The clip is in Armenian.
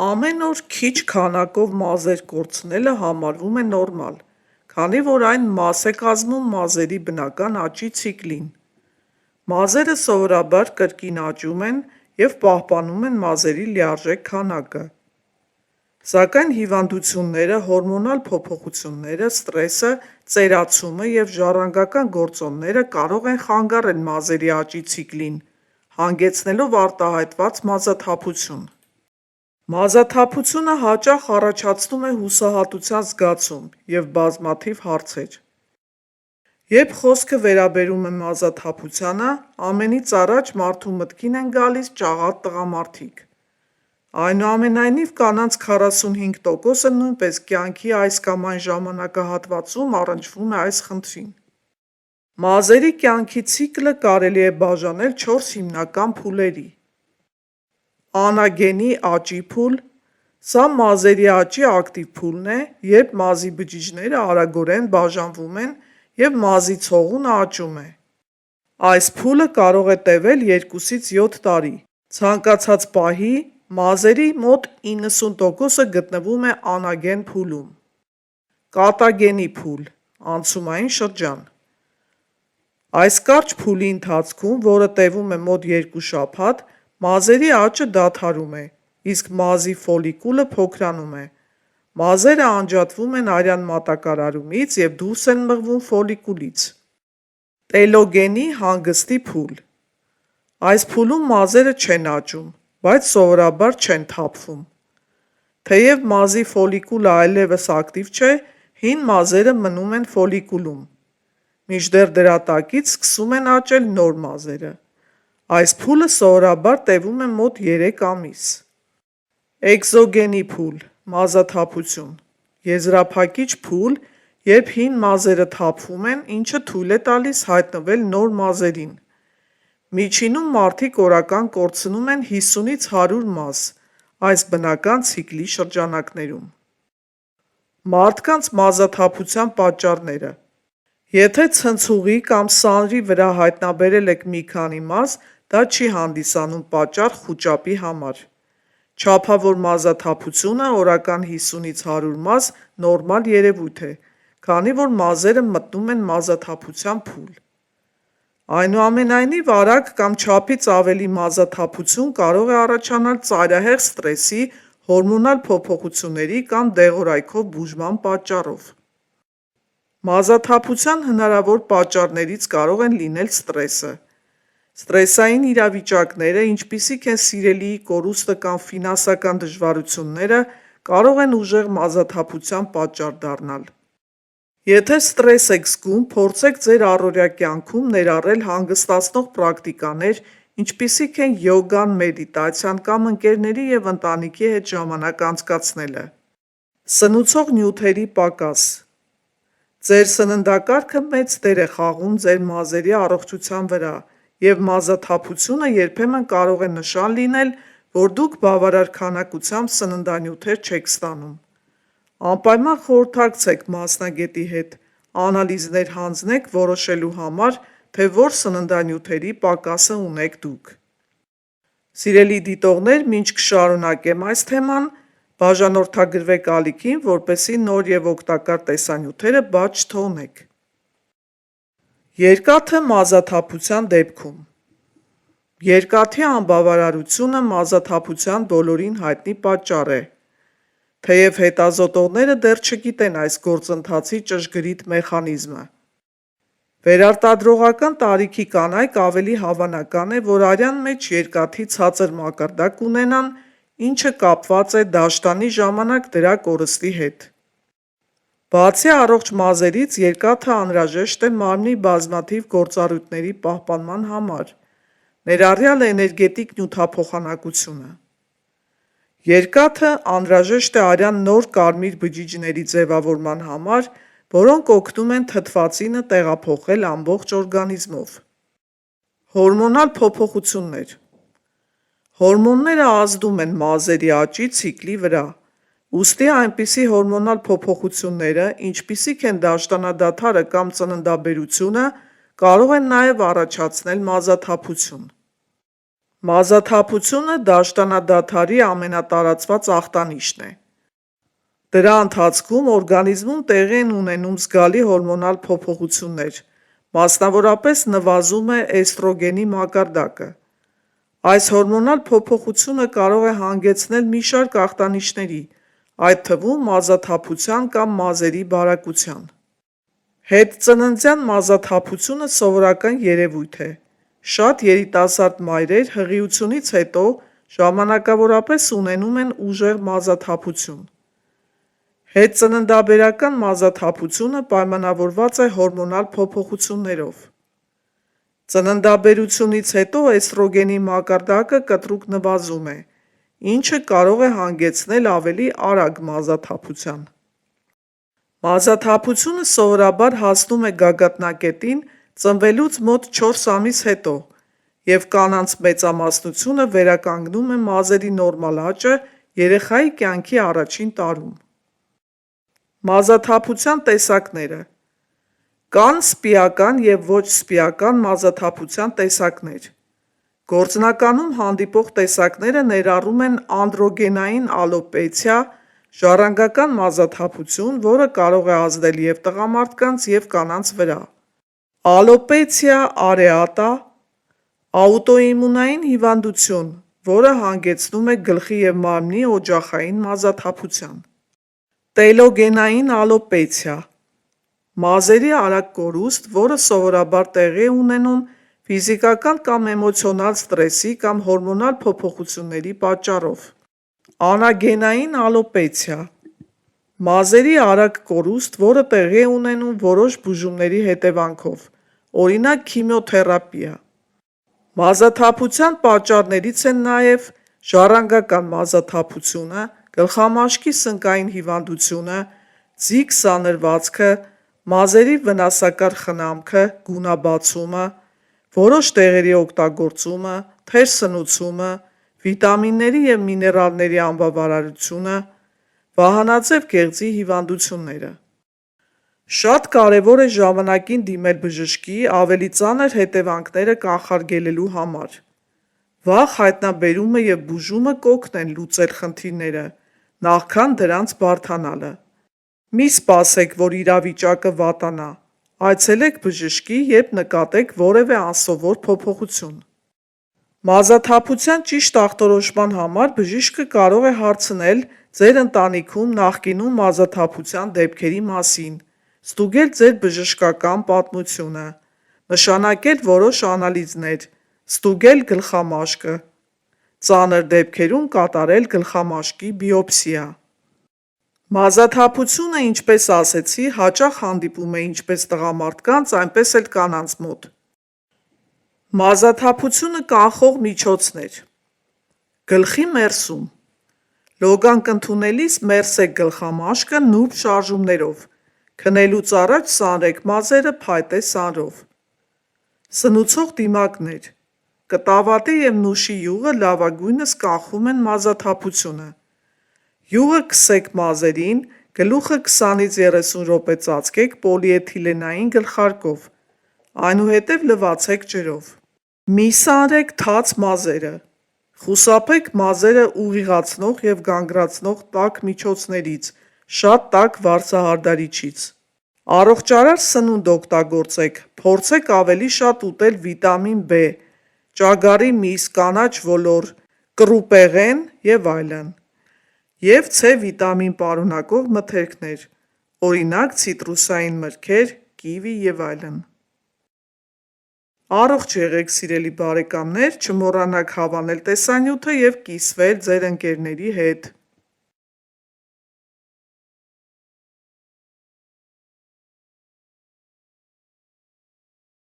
Ամեն օր քիչ քանակով մազեր կորցնելը համարվում է նորմալ, քանի որ այն մաս է կազմում մազերի բնական աճի ցիկլին։ Մազերը սովորաբար կրկին աճում են և պահպանում են մազերի լիարժեք քանակը։ Սակայն հիվանդությունները, հորմոնալ փոփոխությունները, սթրեսը, ծերացումը և ժառանգական գործոնները կարող են խանգարել մազերի աճի ցիկլին, հանգեցնելով արտահայտված մազաթափություն։ Մազաթափությունը հաճախ առաջացնում է հուսահատության զգացում և բազմաթիվ հարցեր։ Երբ խոսքը վերաբերում է մազաթափությանը, ամենից առաջ մարդու մտքին են գալիս ճաղատ տղամարդիկ։ Այնուամենայնիվ, կանանց 45%-ը նույնպես կյանքի այս կամ այն ժամանակահատվածում առնչվում է այս խնդրին։ Մազերի կյանքի ցիկլը կարելի է բաժանել 4 հիմնական փուլերի։ Անագենի աճի փուլ: Սա մազերի աճի ակտիվ փուլն է, երբ մազի բջիջները արագորեն բաժանվում են և մազի ցողունը աճում է։ Այս փուլը կարող է տևել 2-ից 7 տարի։ Ցանկացած պահի մազերի մոտ 90%-ը գտնվում է անագեն փուլում։ Կատագենի փուլ (անցումային շրջան): Այս կարճ փուլի ընթացքում, որը տևում է մոտ 2 շաբաթ, մազերի աճը դադարում է, իսկ մազի ֆոլիկուլը փոքրանում է։ Մազերը անջատվում են արյան մատակարարումից և դուրս են մղվում ֆոլիկուլից։ Տելոգենի հանգստի փուլ: Այս փուլում մազերը չեն աճում, բայց սովորաբար չեն թափվում։ Թեև մազի ֆոլիկուլը այլևս ակտիվ չէ, հին մազերը մնում են ֆոլիկուլում, մինչդեռ դրա տակից սկսում են աճել նոր մազերը։ Այս փուլը սովորաբար տևում է մոտ 3 ամիս։ Էկզոգենի փուլ (մազաթափություն): Եզրափակիչ փուլ, երբ հին մազերը թափվում են, ինչը թույլ է տալիս հայտնվել նոր մազերին։ Միջինում մարդիկ օրական կորցնում են 50-ից 100 մազ այս բնական ցիկլի շրջանակներում։ Մարդկանց մազաթափության պատճառները: Եթե ցնցուղի կամ սանրի վրա հայտնաբերել եք մի քանի մազ, դա չի հանդիսանում պատճառ խուճապի համար։ Չափավոր մազաթափությունը (օրական 50-ից 100 մազ) նորմալ երևույթ է, քանի որ մազերը մտնում են մազաթափության փուլ։ Այնուամենայնիվ, արագ կամ չափից ավելի մազաթափություն կարող է առաջանալ ծայրահեղ սթրեսի, հորմոնալ փոփոխությունների կամ դեղորայքով բուժման պատճառով։ Մազաթափության հնարավոր պատճառներից կարող են լինել սթրեսը։ Սթրեսային իրավիճակները, ինչպիսիք են սիրելիի կորուստը կամ ֆինանսական դժվարությունները, կարող են ուժեղ մազաթափության պատճառ դառնալ։ Եթե սթրես եք զգում, փորձեք ձեր առօրյա կյանքում ներառել հանգստացնող պրակտիկաներ, ինչպիսիք են յոգան, մեդիտացիան կամ ընկերների և ընտանիքի հետ ժամանակ անցկացնելը։ Սնուցող նյութերի պակաս: Ձեր սննդակարգը մեծ դեր է խաղում ձեր մազերի առողջության վրա, և մազաթափությունը երբեմն կարող է նշան լինել, որ դուք բավարար քանակությամբ սննդանյութեր չեք ստանում։ Անպայման խորհրդակցեք մասնագետի հետ, անալիզներ հանձնեք որոշելու համար, թե որ սննդանյութերի պակասը ունեք դուք։ Սիրելի դիտողներ, մինչ կշարունակեմ այս թեման, բաժանորդագրվեք ալիքին, որպեսզի նոր և օգտակար տեսանյութերը բաց չթողնեք։ Երկաթը մազաթափության դեպքում: Երկաթի անբավարարությունը մազաթափության բոլորին հայտնի պատճառ է։ Թեև հետազոտողները դեռ չգիտեն այս գործընթացի ճշգրիտ մեխանիզմը։ Վերարտադրողական տարիքի կանայք ավելի հավանական է, որ արյան մեջ երկաթի ցածր մակարդակ ունենան, ինչը կապված է դաշտանի ժամանակ դրա կորստի հետ։ Բացի առողջ մազերից, երկաթը անհրաժեշտ է մարմնի բազմաթիվ գործառույթների պահպանման համար, ներառյալ էներգետիկ նյութափոխանակությունը։ Երկաթը անհրաժեշտ է արյան նոր կարմիր բջիջների ձևավորման համար, որոնք օգնում են թթվածինը տեղափոխել ամբողջ օրգանիզմով։ Հորմոնալ փոփոխություններ: Հորմոնները ազդում են մազերի աճի ցիկլի վրա, ուստի այնպիսի հորմոնալ փոփոխությունները, ինչպիսիք են դաշտանադադարը կամ ծննդաբերությունը, կարող են նաև առաջացնել մազաթափություն։ Մազաթափությունը դաշտանադադարի ամենատարածված ախտանիշն է։ Դրա ընթացքում օրգանիզմում տեղի են ունենում զգալի հորմոնալ փոփոխություններ, մասնավորապես նվազում է էստրոգենի մակարդակը։ Այս հորմոնալ փոփոխությունը կարող է հանգեցնել մի շարք ախտանիշների, այդ թվում մազաթափության կամ մազերի բարակության։ Հետծննդյան մազաթափությունը սովորական երևույթ է։ Շատ երիտասարդ մայրեր հղիությունից հետո ժամանակավորապես ունենում են ուժեղ մազաթափություն։ Հետծննդաբերական մազաթափությունը պայմանավորված է հորմոնալ փոփոխություններով։ Ծննդաբերությունից հետո էստրոգենի մակարդակը կտրուկ նվազում է, ինչը կարող է հանգեցնել ավելի արագ մազաթափության։ Մազաթափությունը սովորաբար հասնում է գագաթնակետին ծնվելուց մոտ 4 ամիս հետո, և կանանց մեծամասնությունը վերականգնում է մազերի նորմալ աճը երեխայի կյանքի առաջին տարում։ Մազաթափության տեսակները։ Կան սպիական և ոչ սպիական մազաթափության տեսակներ։ Գործնականում հանդիպող տեսակները ներառում են անդրոգենային ալոպեցիա, ժառանգական մազաթափություն, որը կարող է ազդել և տղամարդկանց, և կանանց վրա, ալոպեցիա արեատա, աուտոիմունային հիվանդություն, որը հանգեցնում է գլխի և մարմնի օջախային մազաթափության, տելոգենային ալոպեցիա, մազերի արագ կորուստ, որը սովորաբար տեղի է ունենում ֆիզիկական կամ էմոցիոնալ ստրեսի կամ հորմոնալ փոփոխությունների պատճառով, անագենային ալոպեցիա, մազերի արագ կորուստ, որը տեղի է ունենում որոշ բուժումների հետևանքով, օրինակ քիմիոթերապիա։ Մազաթափության պատճառներից են նաև ժառանգական մազաթափությունը, գլխամաշկի սնկային հիվանդությունը, ձիգ սանրվածքը, մազերի վնասակար խնամքը, գունաբացումը, որոշ դեղերի օգտագործումը, թերսնուցումը, վիտամինների և միներալների անբավարարությունը, վահանաձև գեղձի հիվանդությունները։ Շատ կարևոր է ժամանակին դիմել բժշկի ավելի ծանր հետևանքները կանխարգելելու համար։ Վաղ հայտնաբերումը և բուժումը կօգնեն լուծել խնդիրները, նախքան դրանց բարդանալը։ Մի սպասեք, որ իրավիճակը վատանա, այցելեք բժշկի, երբ նկատեք որևէ անսովոր փոփոխություն։ Մազաթափության ճիշտ ախտորոշման համար բժիշկը կարող է հարցնել ձեր ընտանիքում նախկինում մազաթափության դեպքերի մասին, ստուգել ձեր բժշկական պատմությունը, նշանակել որոշ անալիզներ, ստուգել գլխամաշկը, ծանր դեպքերում կատարել գլխամաշկի բիոպսիա։ Մազաթափությունը, ինչպես ասեցի, հաճախ հանդիպում է ինչպես տղամարդկանց, այնպես էլ կանանց մոտ։ Մազաթափությունը կանխող միջոցներ։ Գլխի մերսում։ Լոգանք ընդունելիս մերսեք գլխամաշկը նուրբ շարժումներով, քնելուց առաջ սանրեք մազերը փայտե սանրով։ Սնուցող դիմակներ։ Կտավատի և նուշի յուղը լավագույնս կանխում են մազաթափությունը։ Յուղը քսեք մազերին, գլուխը 20-ից 30 րոպե ծածկեք պոլիէթիլենային գլխարկով, այնուհետև լվացեք ջրով։ Մի սանրեք թաց մազերը։ Խուսափեք մազերը ուղիղացնող և գանգրացնող տաք միջոցներից, շատ տաք վարձահարդարիչից։ Առողջարար սնունդ օգտագործեք, փորձեք ավելի շատ ուտել վիտամին B, ճագարի միս, կանաչ ոլոր, կռուպեղեն և այլն, և C վիտամին պարունակող մթերքներ, օրինակ ցիտրուսային մրգեր, կիվի և այլն։ Առողջ եղեք սիրելի բարեկամներ, չմոռանաք հավանել տեսանյութը և կիսվել ձեր ընկերների հետ։